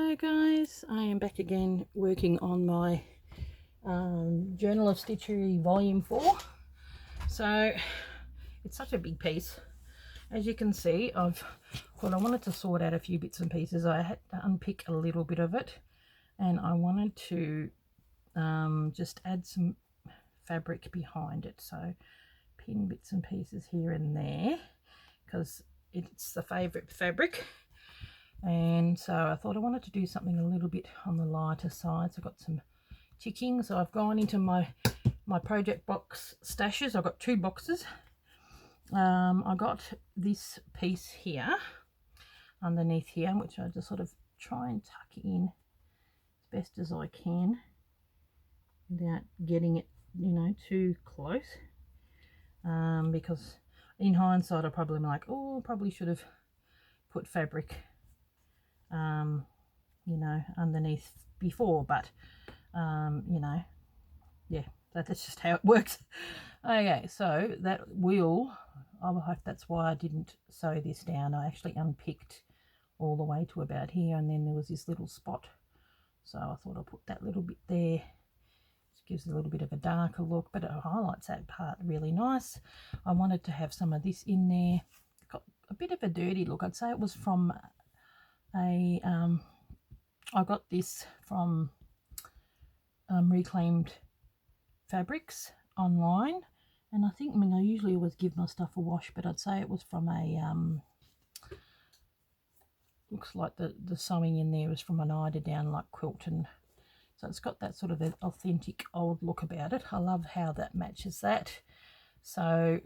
Hello guys, I am back again working on my Journal of Stitchery Volume 4. So it's such a big piece. As you can see, I wanted to sort out a few bits and pieces. I had to unpick a little bit of it, and I wanted to just add some fabric behind it. So pin bits and pieces here and there because it's the favourite fabric. And so I thought I wanted to do something a little bit on the lighter side. So I've got some ticking. So I've gone into my project box stashes. I've got 2 boxes. I got this piece here underneath here, which I just sort of try and tuck in as best as I can without getting it, you know, too close. Because in hindsight I probably am like, oh, probably should have put fabric you know, underneath before, but you know, yeah, that's just how it works. Okay, so that will, I hope that's why I didn't sew this down. I actually unpicked all the way to about here, and then there was this little spot, so I thought I'll put that little bit there. Just gives a little bit of a darker look, but it highlights that part really nice. I wanted to have some of this in there. Got a bit of a dirty look. I'd say it was from a I got this from Reclaimed Fabrics online, and I think, I mean, I usually always give my stuff a wash, but I'd say it was from a looks like the sewing in there was from an eider down like quilt, and so it's got that sort of an authentic old look about it. I love how that matches that. So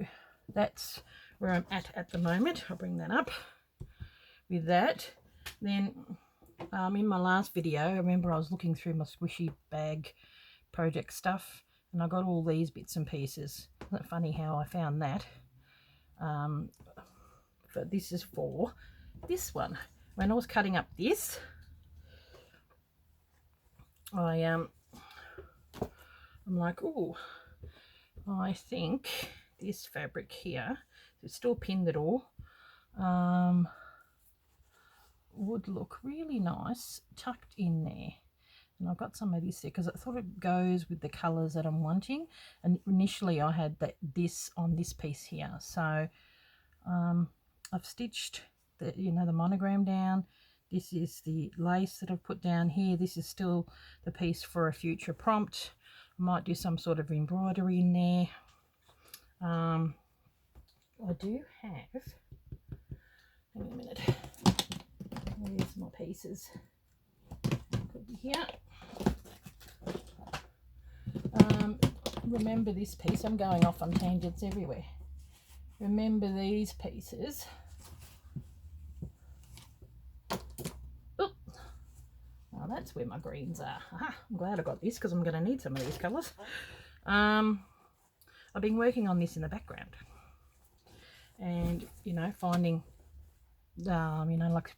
that's where I'm at the moment. I'll bring that up with that. Then in my last video, I remember I was looking through my squishy bag project stuff, and I got all these bits and pieces. Isn't it funny how I found that? But this is for this one. When I was cutting up this, I'm like, oh, I think this fabric here, it's still pinned at all, would look really nice tucked in there. And I've got some of this there because I thought it goes with the colours that I'm wanting. And initially I had this on this piece here. So I've stitched the, you know, the monogram down. This is the lace that I've put down here. This is still the piece for a future prompt. I might do some sort of embroidery in there. I do have, hang on a minute, where's my pieces? Could be here. Remember this piece, I'm going off on tangents everywhere. Remember these pieces. Oop. Now that's where my greens are. Aha, I'm glad I got this because I'm going to need some of these colours. I've been working on this in the background, and you know, finding you know, like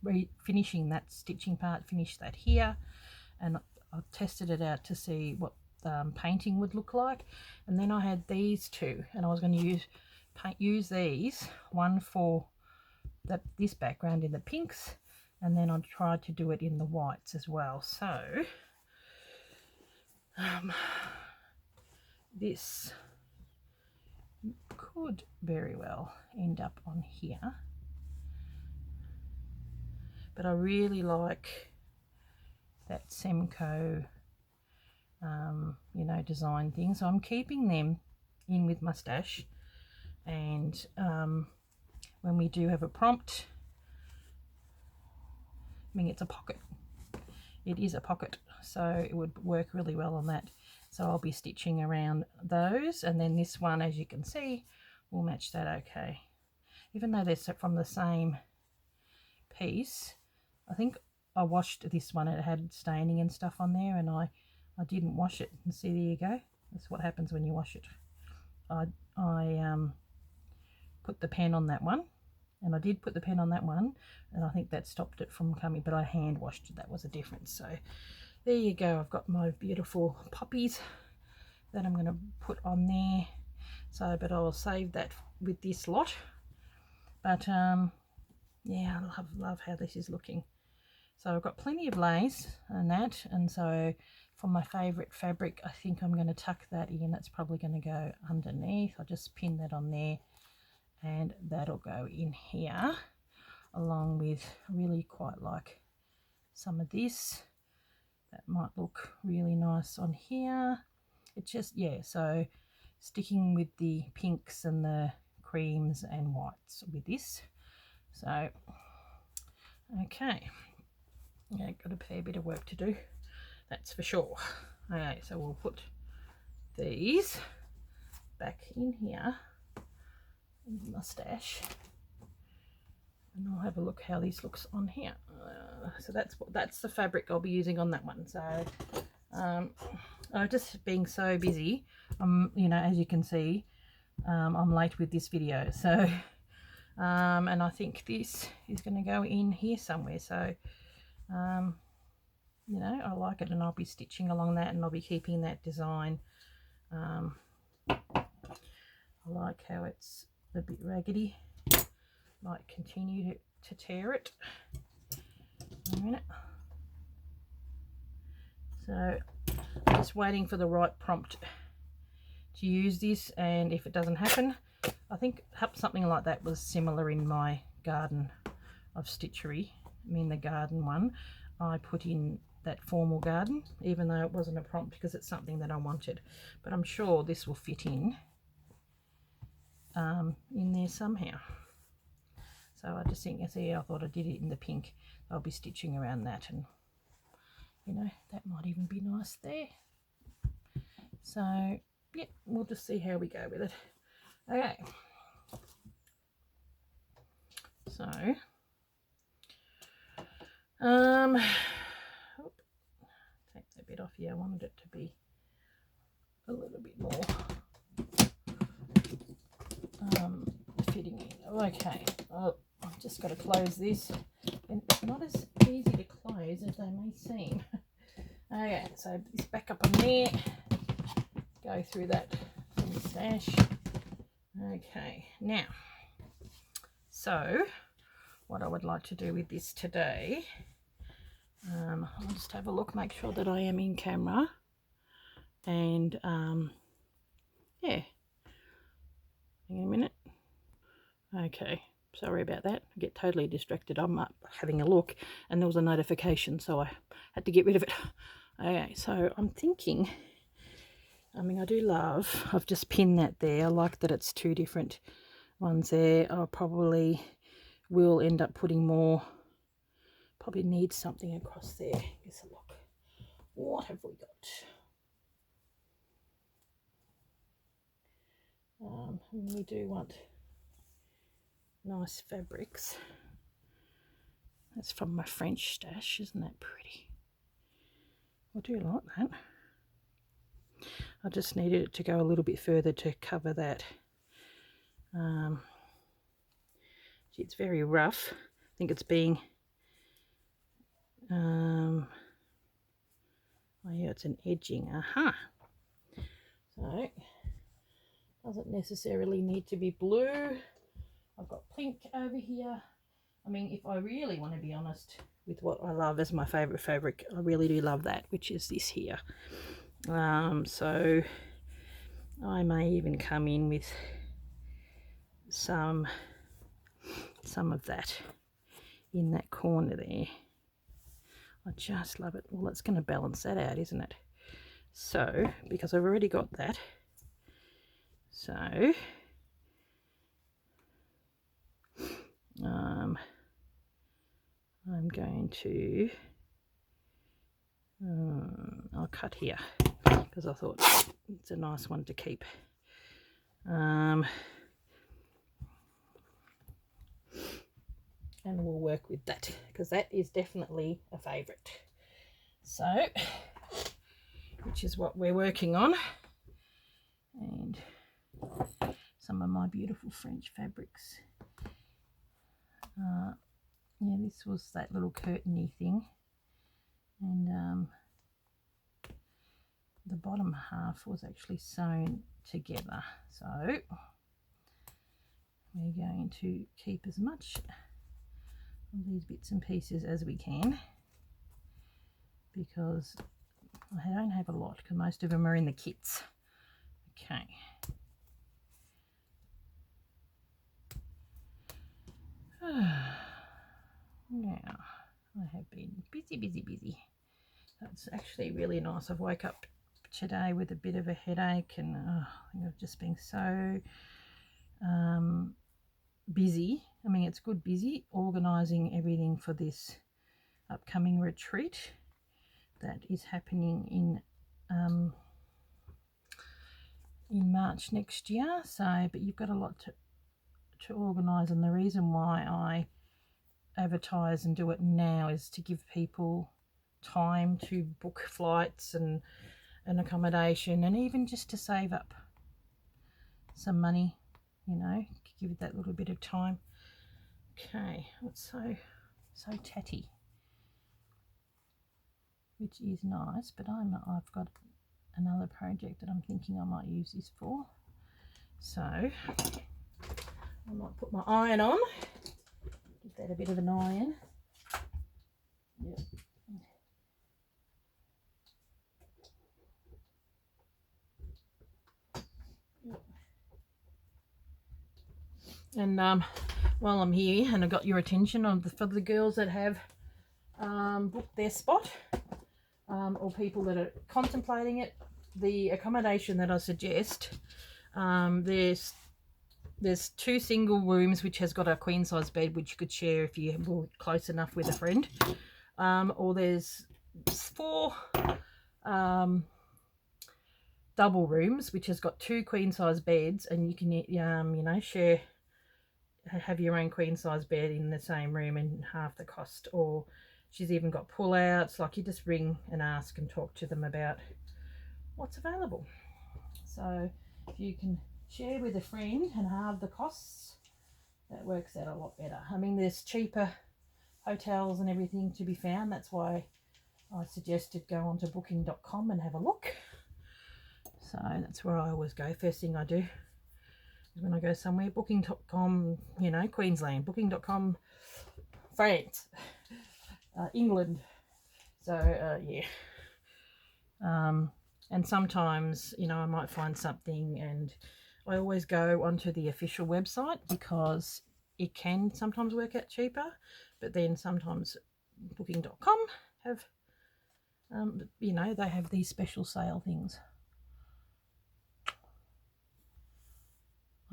finishing that stitching part, finish that here, and I tested it out to see what painting would look like. And then I had these 2, and I was going to use these, one for this background in the pinks, and then I tried to do it in the whites as well. So this could very well end up on here, but I really like that Semco you know, design thing, so I'm keeping them in with my stash. And when we do have a prompt, I mean, it's a pocket, it is a pocket, so it would work really well on that. So I'll be stitching around those, and then this one, as you can see, will match that okay. Even though they're from the same piece, I think I washed this one. It had staining and stuff on there, and I didn't wash it. And see, there you go. That's what happens when you wash it. I put the pen on that one, and I did put the pen on that one, and I think that stopped it from coming, but I hand washed it. That was a difference. So there you go. I've got my beautiful poppies that I'm going to put on there. So, but I'll save that with this lot. But yeah, I love how this is looking. So I've got plenty of lace and that, and so for my favourite fabric, I think I'm going to tuck that in. It's probably going to go underneath. I'll just pin that on there, and that'll go in here, along with, I really quite like some of this. That might look really nice on here. It's just, yeah, so sticking with the pinks and the creams and whites with this. So, okay. Yeah, got a fair bit of work to do, that's for sure. Okay, so we'll put these back in here in the mustache, and I'll have a look how this looks on here. So that's the fabric I'll be using on that one. So I'm just being so busy. You know, as you can see, I'm late with this video. So and I think this is going to go in here somewhere. So you know, I like it, and I'll be stitching along that, and I'll be keeping that design. I like how it's a bit raggedy. Might continue to tear it in a minute. So I'm just waiting for the right prompt to use this, and if it doesn't happen, I think something like that was similar in my garden of stitchery. I mean, the garden one, I put in that formal garden, even though it wasn't a prompt, because it's something that I wanted. But I'm sure this will fit in there somehow. So I just think, I thought I did it in the pink. I'll be stitching around that, and you know, that might even be nice there. So yeah, we'll just see how we go with it. Okay. So take that bit off here. I wanted it to be a little bit more fitting in. Okay, I've just got to close this, and it's not as easy to close as they may seem. Okay, so this back up on there, go through that stash. Okay, now, so what I would like to do with this today, I'll just have a look, make sure that I am in camera, and yeah, hang on a minute. Okay, sorry about that, I get totally distracted. I'm up having a look and there was a notification, so I had to get rid of it. Okay, so I'm thinking, I mean, I do love, I've just pinned that there. I like that it's two different ones there. I probably will end up putting more, probably need something across there. Guess a look. What have we got? We do want nice fabrics. That's from my French stash, isn't that pretty? I do like that. I just needed it to go a little bit further to cover that. It's very rough. I think it's being oh yeah, it's an edging. So doesn't necessarily need to be blue. I've got pink over here. I mean, if I really want to be honest with what I love as my favorite fabric, I really do love that, which is this here. So I may even come in with some of that in that corner there. I just love it. Well, it's going to balance that out, isn't it? So, because I've already got that, so I'm going to I'll cut here because I thought it's a nice one to keep. And we'll work with that because that is definitely a favorite. So, which is what we're working on. And some of my beautiful French fabrics. Yeah, this was that little curtainy thing, and the bottom half was actually sewn together. So we're going to keep as much of these bits and pieces as we can. because I don't have a lot, because most of them are in the kits. Okay. Now, I have been busy. That's actually really nice. I've woke up today with a bit of a headache, and I think I've just been so busy. I mean, it's good busy organising everything for this upcoming retreat that is happening in March next year. So, but you've got a lot to organise, and the reason why I advertise and do it now is to give people time to book flights and accommodation, and even just to save up some money, you know, give it that little bit of time. Okay, it's so tatty, which is nice, but I've got another project that I'm thinking I might use this for, so I might put my iron on, give that a bit of an iron. Yep. And while I'm here and I got your attention for the girls that have booked their spot, or people that are contemplating it, the accommodation that I suggest, there's 2 single rooms which has got a queen size bed which you could share if you were close enough with a friend, or there's 4 double rooms which has got 2 queen size beds, and you can you know, have your own queen size bed in the same room and half the cost. Or she's even got pull outs, like you just ring and ask and talk to them about what's available. So if you can share with a friend and halve the costs, that works out a lot better. I mean, there's cheaper hotels and everything to be found. That's why I suggested go onto booking.com and have a look. So that's where I always go. First thing I do is when I go somewhere, booking.com, you know, Queensland, booking.com, France, England. So yeah. And sometimes, you know, I might find something, and I always go onto the official website because it can sometimes work out cheaper, but then sometimes booking.com have, you know, they have these special sale things.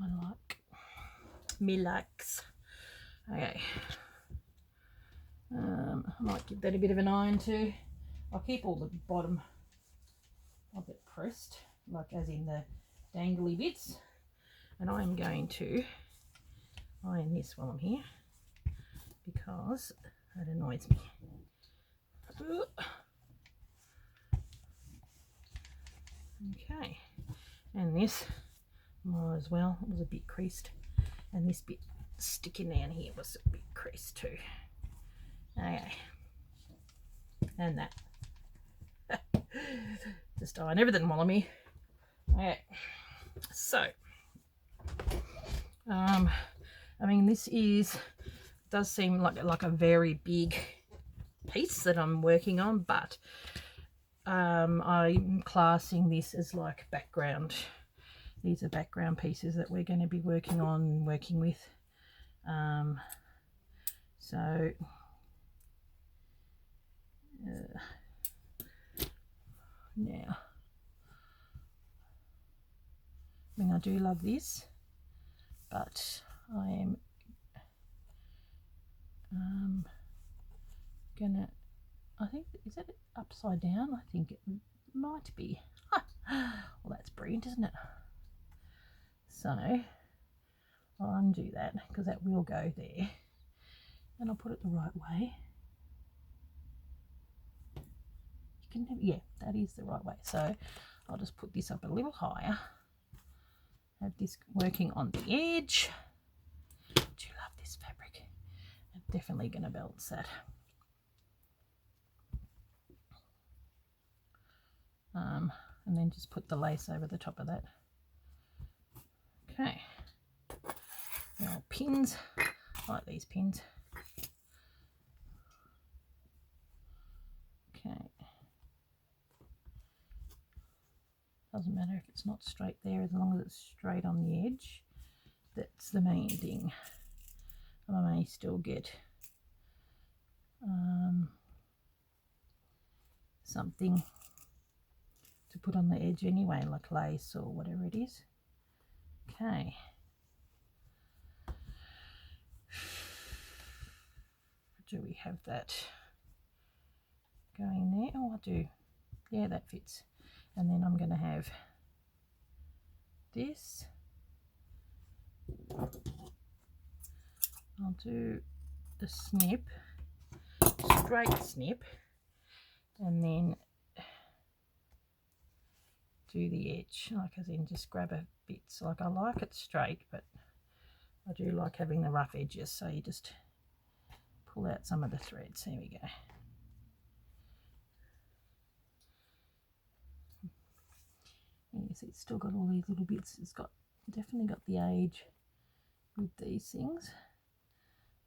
I like Milax. Okay. I might give that a bit of an iron too. I'll keep all the bottom of it pressed, like as in the dangly bits, and I am going to iron this while I'm here because that annoys me. Okay, and this more as well. It was a bit creased, and this bit sticking down here was a bit creased too. Okay, and that. Just iron everything while I'm here. Okay, so I mean, this does seem like a very big piece that I'm working on, but I'm classing this as like background. These are background pieces that we're going to be working with. So now, I mean, I do love this, but I am gonna, I think, is it upside down? I think it might be. Well, that's brilliant, isn't it? So I'll undo that because that will go there, and I'll put it the right way. You can, yeah, that is the right way. So I'll just put this up a little higher. Have this working on the edge. I do love this fabric. I'm definitely going to balance that. And then just put the lace over the top of that. Okay. Now pins, I like these pins. Okay. Doesn't matter if it's not straight there, as long as it's straight on the edge. That's the main thing. And I may still get something to put on the edge anyway, like lace or whatever it is. Okay. Do we have that going there? Oh, I do. Yeah, that fits. And then I'm going to have this. I'll do the snip, straight snip, and then do the edge, like as in just grab a bit. So like I like it straight, but I do like having the rough edges, so you just pull out some of the threads. There we go. You see it's still got all these little bits. It's got definitely got the age with these things.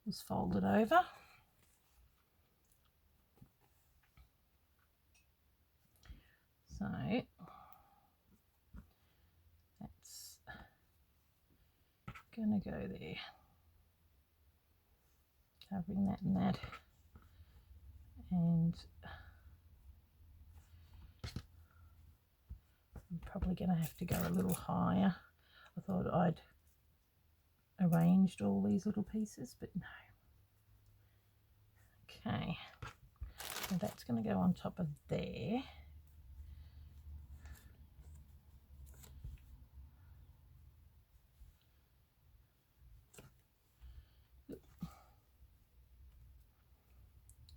Just fold it over. So that's gonna go there, covering that and that, and I'm probably gonna have to go a little higher. I thought I'd arranged all these little pieces, but no. Okay, so that's going to go on top of there.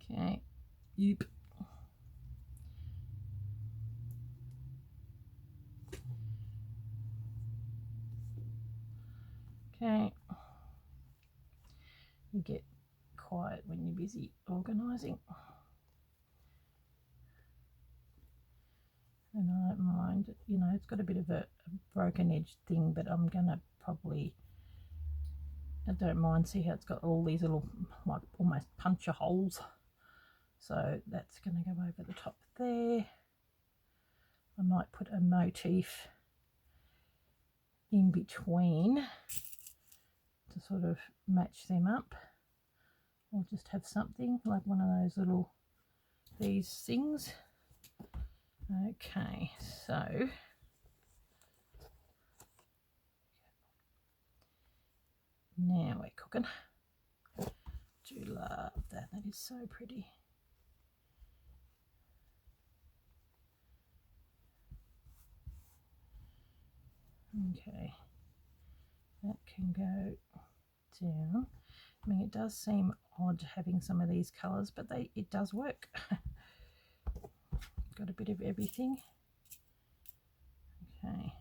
Okay, yep. Okay, you get quiet when you're busy organising. And I don't mind, you know, it's got a bit of a broken edge thing, but I'm gonna probably, I don't mind. See how it's got all these little, like almost puncture holes. So that's gonna go over the top there. I might put a motif in between to sort of match them up, or just have something like one of those little, these things. Okay, so now we're cooking. Do love that. That is so pretty. Okay, that can go down. I mean, it does seem odd having some of these colours, but it does work. Got a bit of everything. Okay,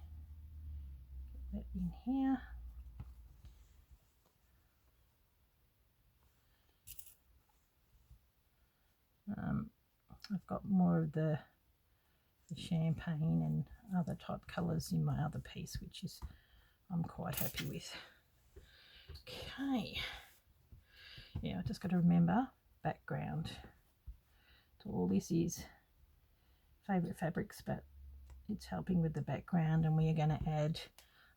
get that in here. I've got more of the champagne and other type colours in my other piece, which is I'm quite happy with. Okay, yeah, I just got to remember background. So all this is favourite fabrics, but it's helping with the background, and we are going to add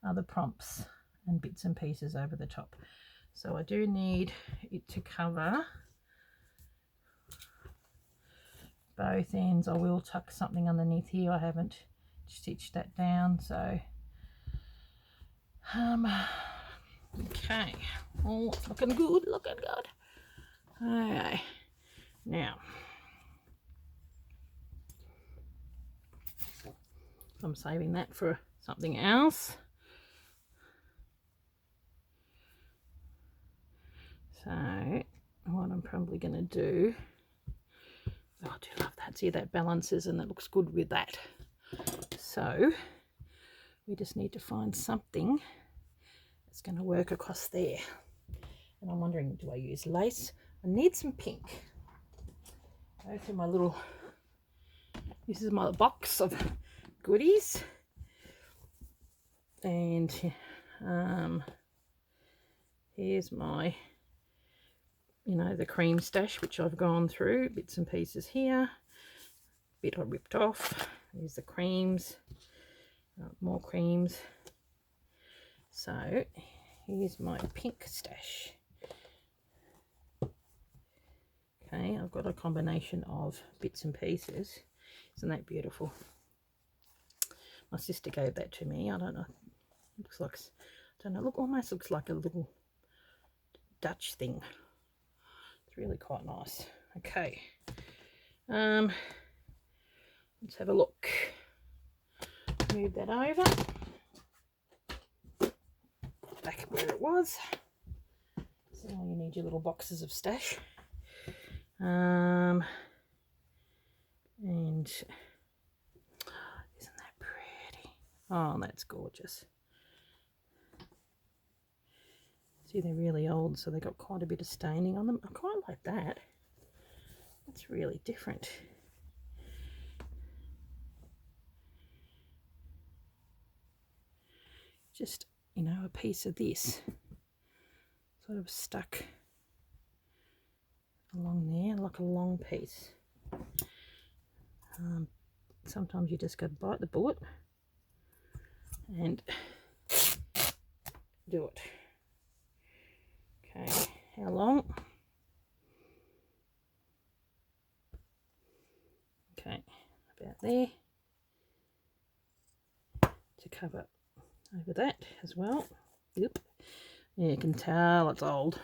other prompts and bits and pieces over the top. So I do need it to cover both ends. I will tuck something underneath here. I haven't stitched that down, so okay, all looking good, looking good. Okay, now I'm saving that for something else. So what I'm probably going to do, oh, I do love that. See, that balances and that looks good with that. So we just need to find something that's going to work across there. And I'm wondering, do I use lace? I need some pink. Go through my little, this is my box of goodies. And here's my, you know, the cream stash, which I've gone through, bits and pieces here, bit I ripped off. Here's the creams, More creams. So here's my pink stash. Okay, I've got a combination of bits and pieces. Isn't that beautiful? My sister gave that to me. I don't know. It looks like, I don't know, look, almost looks like a little Dutch thing. It's really quite nice. Okay. Let's have a look. Move that over. Back where it was. So now you need your little boxes of stash. And isn't that pretty? Oh, that's gorgeous. See, they're really old, so they got quite a bit of staining on them. I quite like that. That's really different. Just, you know, a piece of this sort of stuck along there, like a long piece. Sometimes you just got to bite the bullet and do it. Okay, how long? Okay, about there. To cover over that as well. Yep. Yeah, you can tell it's old.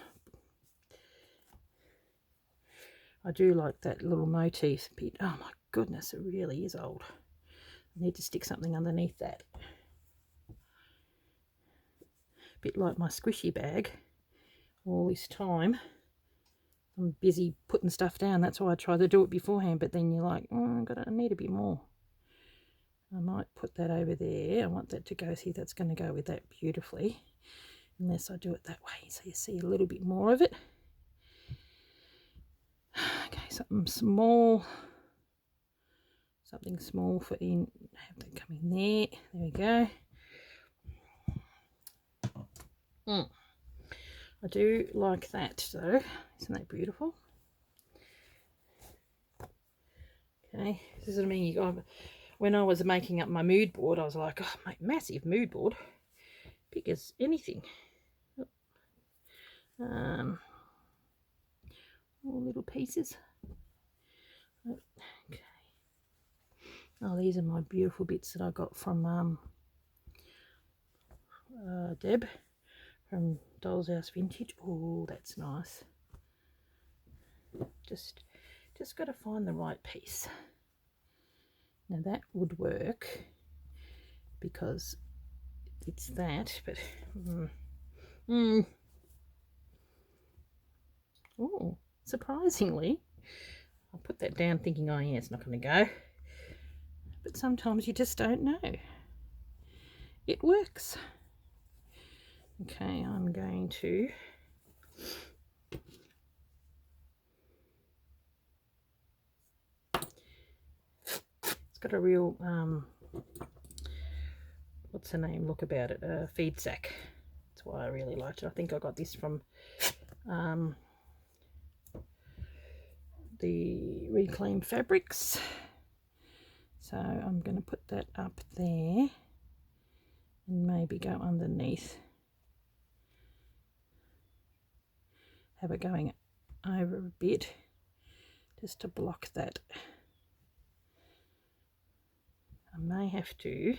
I do like that little motif bit. Oh my goodness, it really is old. I need to stick something underneath that. Bit like my squishy bag. All this time I'm busy putting stuff down. That's why I try to do it beforehand, but then you're like, oh, I need a bit more. I might put that over there. I want that to go. See, that's going to go with that beautifully, unless I do it that way, so you see a little bit more of it. Okay, something small for in. Have that come in there. There we go. I do like that though. Isn't that beautiful? Okay, this is what I mean. You got, when I was making up my mood board, I was like, oh, my massive mood board, big as anything. All little pieces. Okay. Oh, these are my beautiful bits that I got from Deb from Doll's House Vintage. Oh, that's nice. Just got to find the right piece. Now that would work because it's that, but oh, surprisingly, I put that down thinking, oh yeah, it's not going to go. But sometimes you just don't know. It works. Okay, I'm going to it's got a real what's the name look about it, feed sack. That's why I really liked it. I think I got this from the Reclaim Fabrics. So I'm going to put that up there and maybe go underneath. Have it going over a bit just to block that. I may have to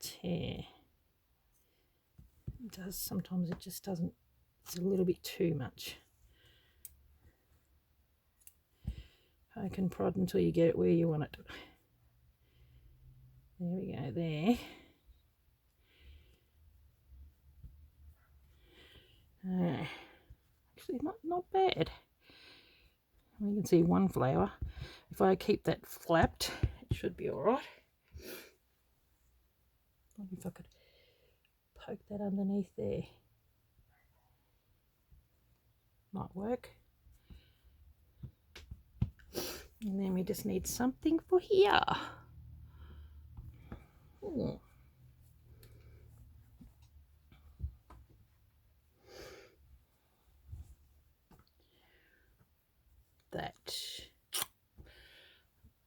tear. It does, sometimes it just doesn't, it's a little bit too much. Poke and prod until you get it where you want it. There we go, there. Actually not bad. You can see one flower. If I keep that flapped, it should be all right. Maybe if I could poke that underneath there. Might work. And then we just need something for here. Ooh. That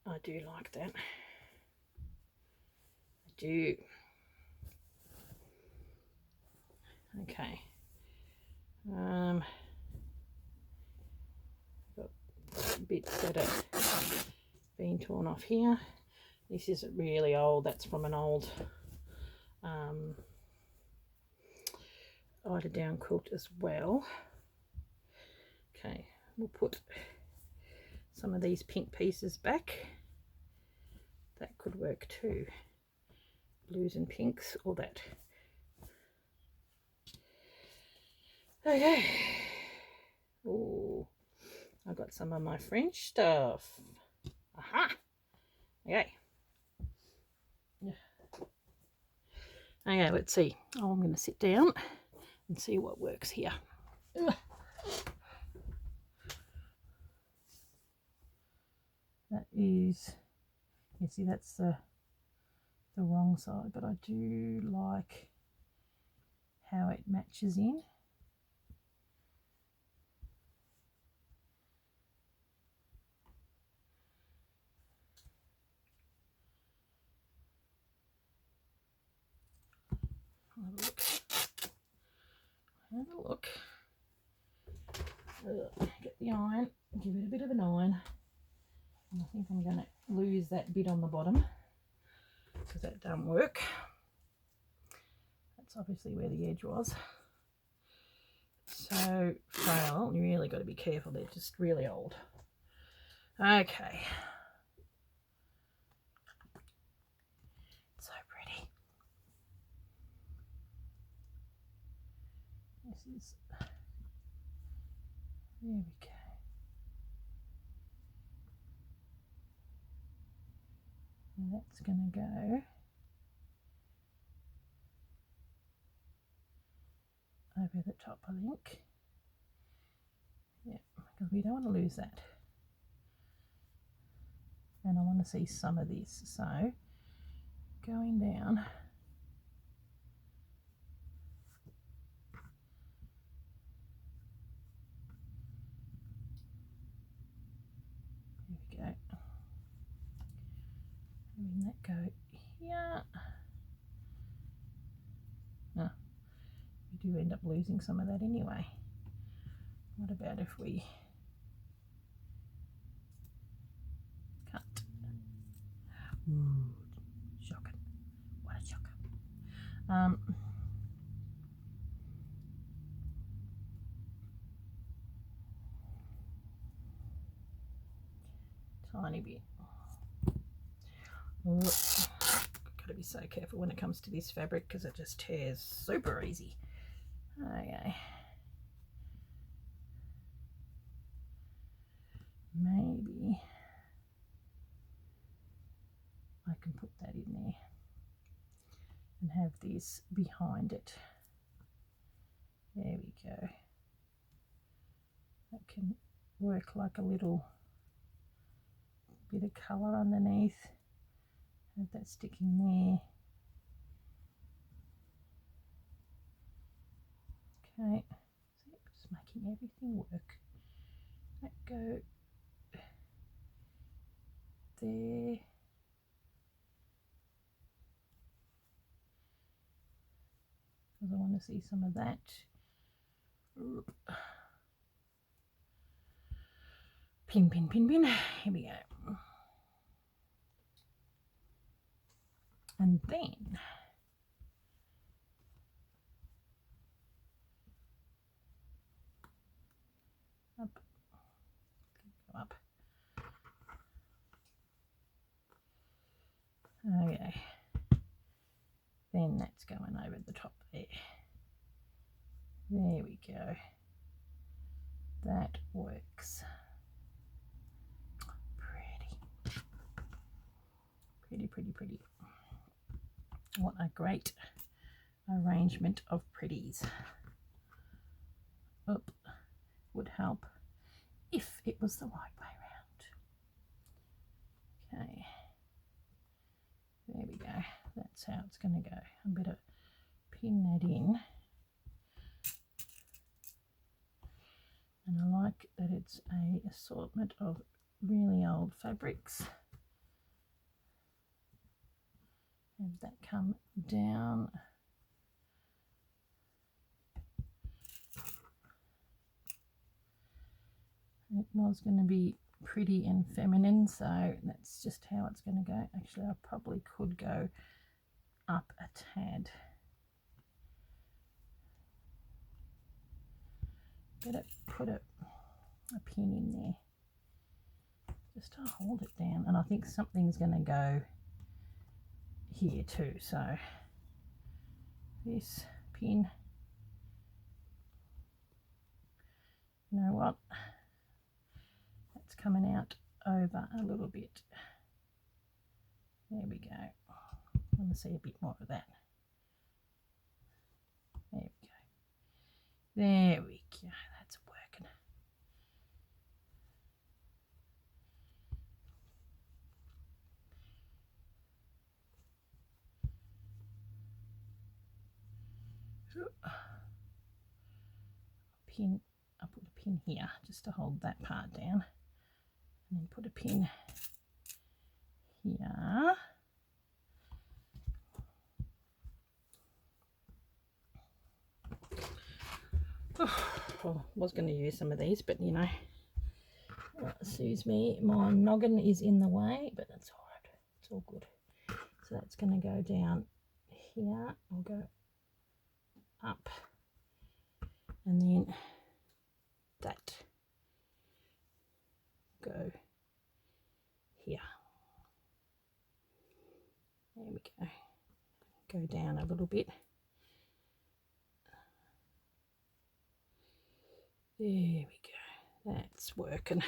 I do like that. I do. Okay. Got bits that have been torn off here. This is really old. That's from an old eider down quilt as well. Okay, we'll put some of these pink pieces back. That could work too. Blues and pinks, all that. Okay. Oh, I've got some of my French stuff. Aha. Okay. Okay, let's see. Oh, I'm going to sit down and see what works here. That is, you see, that's the wrong side, but I do like how it matches in. Have a look. Have a look. Get the iron, give it a bit of an iron. And I think I'm going to lose that bit on the bottom because that doesn't work. That's obviously where the edge was. So frail, you really got to be careful, they're just really old. Okay. So pretty. This is, there we go. And that's going to go over the top, I think. Yeah, because we don't want to lose that. And I want to see some of this. So going down. There we go. Letting that go here. Oh, we do end up losing some of that anyway. What about if we cut? Ooh, shocking. What a shocker. Tiny bit. Ooh, gotta be so careful when it comes to this fabric because it just tears super easy. Okay. Maybe I can put that in there and have this behind it. There we go. That can work like a little bit of colour underneath. Have that sticking there. Okay, so just making everything work. That go there. Because I want to see some of that. Pin, pin, pin, pin. Here we go. And then up, go up. Okay. Then that's going over the top there. There we go. That works. Pretty. Pretty, pretty, pretty. What a great arrangement of pretties. Up would help if it was the right way around. Okay. There we go. That's how it's going to go. I better pin that in. And I like that it's a assortment of really old fabrics. have that come down. It was going to be pretty and feminine, so that's just how it's going to go. Actually, I probably could go up a tad. Better put a pin in there just to hold it down, and I think something's going to go here too, so this pin, you know what, that's coming out over a little bit. There we go. I want to see a bit more of that. There we go. There we go. That's working. Pin. I'll put a pin here just to hold that part down, and then put a pin here. Oh, I was going to use some of these, but you know, excuse me, my noggin is in the way, but that's all right. It's all good. So that's going to go down here. I'll go up, and then that go here. There we go. Go down a little bit. There we go. That's working.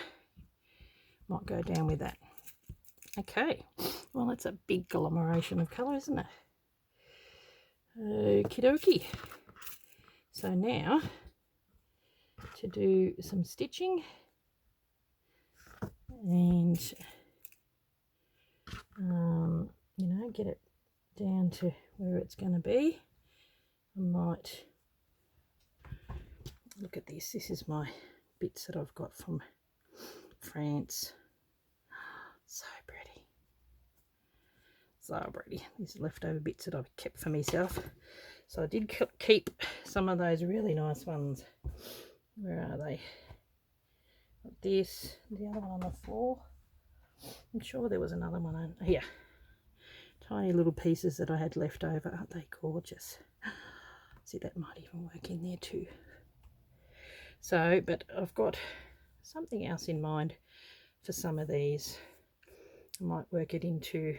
Might go down with that. Okay. Well, that's a big agglomeration of colour, isn't it? Okie dokie. So now to do some stitching and you know, get it down to where it's going to be. I might look at this. This is my bits that I've got from France. So pretty. So pretty. These are leftover bits that I've kept for myself. So I did keep some of those really nice ones. Where are they? Got this, the other one on the floor. I'm sure there was another one on here. Tiny little pieces that I had left over. Aren't they gorgeous? See, that might even work in there too. So, but I've got something else in mind for some of these. I might work it into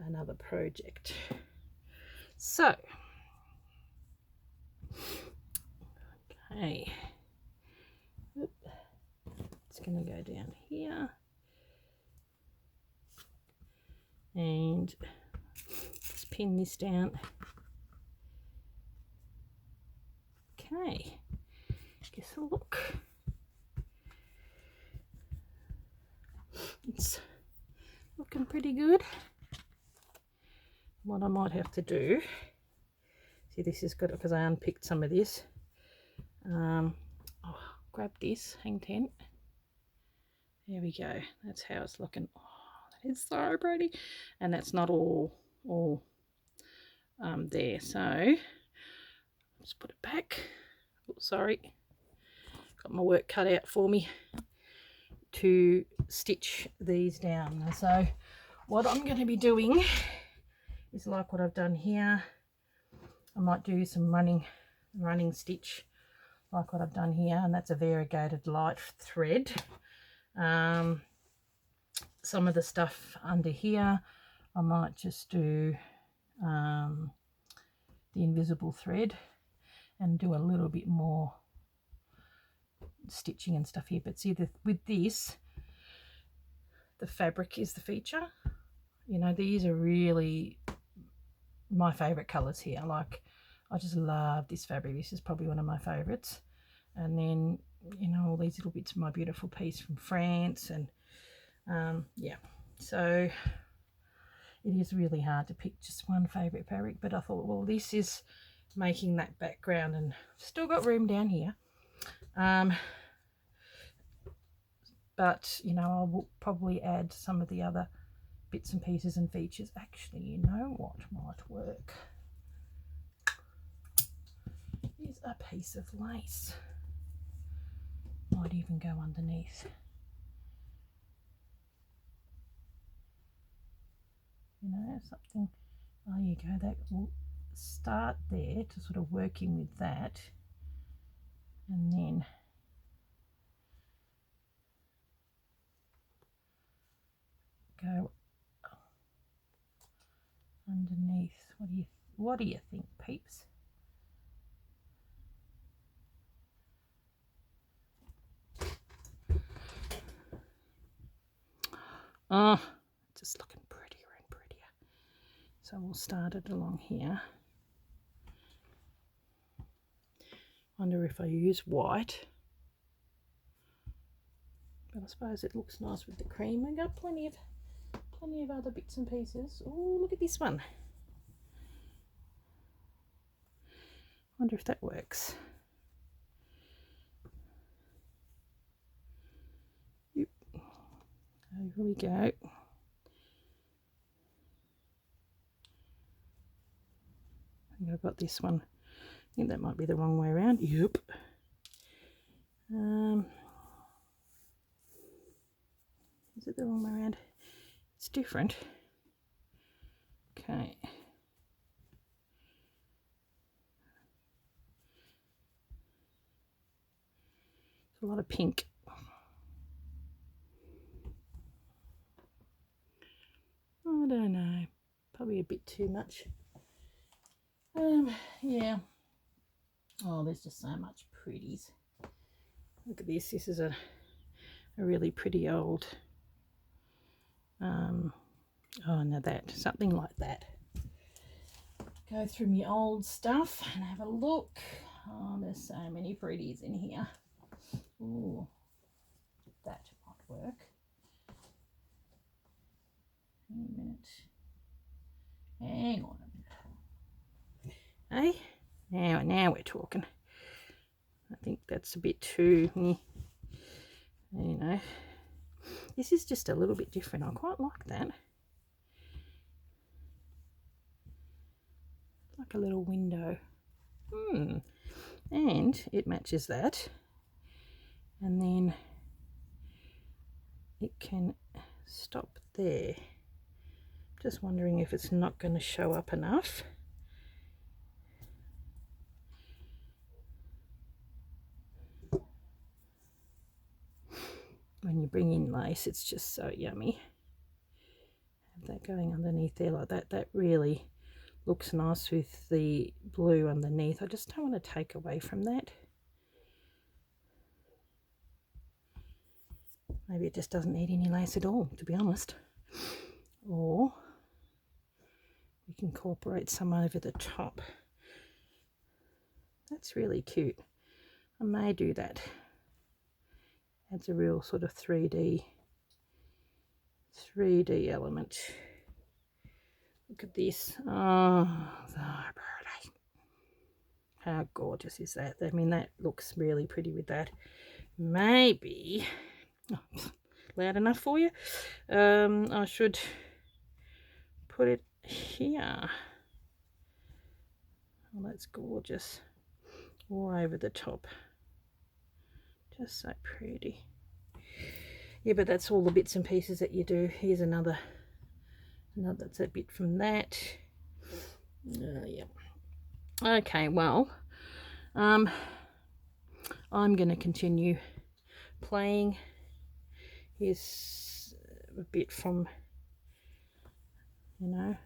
another project. So, okay, it's going to go down here and just pin this down. Okay, guess a look. It's looking pretty good. What I might have to do, see, this is good because I unpicked some of this. I'll grab this hang tent. There we go. That's how it's looking. Oh, that is so pretty, and that's not all there. So just put it back. Oh, sorry, got my work cut out for me to stitch these down. So what I'm going to be doing is like what I've done here. I might do some running stitch like what I've done here, and that's a variegated light thread. Some of the stuff under here I might just do the invisible thread and do a little bit more stitching and stuff here. But see, with this, the fabric is the feature. You know, these are really my favorite colors here. Like, I just love this fabric. This is probably one of my favorites. And then, you know, all these little bits of my beautiful piece from France. And yeah, so it is really hard to pick just one favorite fabric, but I thought, well, this is making that background, and still got room down here. But you know, I will probably add some of the other bits and pieces and features. Actually, you know what might work is a piece of lace. Might even go underneath. You know, something. There you go. That will start there to sort of working with that, and then go underneath. What do you think, peeps? Oh, just looking prettier and prettier. So we'll start it along here. Wonder if I use white, but I suppose it looks nice with the cream. We've got plenty of other bits and pieces. Oh, look at this one. Wonder if that works. Yep. Here we go. I think I've got this one. I think that might be the wrong way around. Yep. Is it the wrong way around? It's different. Okay. It's a lot of pink. I don't know. Probably a bit too much. Yeah. Oh, there's just so much pretties. Look at this. This is a really pretty old. Oh, now that, something like that. Go through my old stuff and have a look. Oh, there's so many pretties in here. Ooh, that might work. Hang on a minute. Hang on a minute. Hey, now we're talking. I think that's a bit too, you know. This is just a little bit different. I quite like that. Like a little window. And it matches that. And then it can stop there. Just wondering if it's not going to show up enough. When you bring in lace, it's just so yummy. Have that going underneath there like that. That really looks nice with the blue underneath. I just don't want to take away from that. Maybe it just doesn't need any lace at all, to be honest. Or we can incorporate some over the top. That's really cute. I may do that. Adds a real sort of 3D element. Look at this. Oh, so pretty. How gorgeous is that? I mean, that looks really pretty with that. Maybe, loud enough for you? I should put it here. Oh, that's gorgeous. All over the top. Just so pretty. Yeah, but that's all the bits and pieces that you do. Here's another that's a bit from that. Yeah. Okay, well, I'm going to continue playing. Here's a bit from, you know,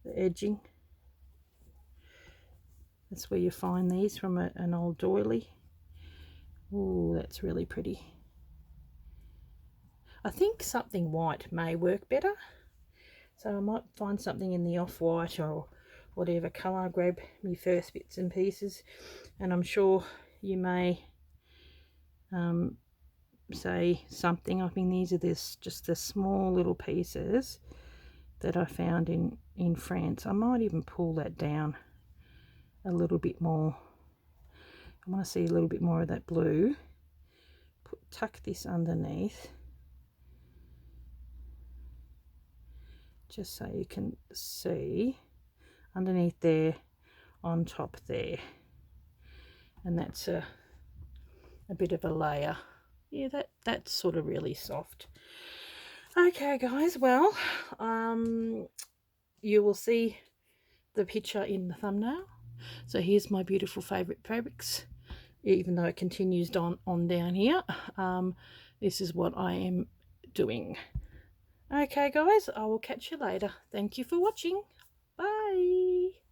the edging. That's where you find these from an old doily. Oh, that's really pretty. I think something white may work better. So I might find something in the off-white or whatever colour, grab my first bits and pieces. And I'm sure you may say something. I mean, these are just the small little pieces that I found in France. I might even pull that down a little bit more. I want to see a little bit more of that blue. Tuck this underneath. just so you can see underneath there, on top there, and that's a bit of a layer. Yeah, that's sort of really soft. Okay guys, well, you will see the picture in the thumbnail. So here's my beautiful favorite fabrics, even though it continues on down here. This is what I am doing. Okay guys, I will catch you later. Thank you for watching. Bye.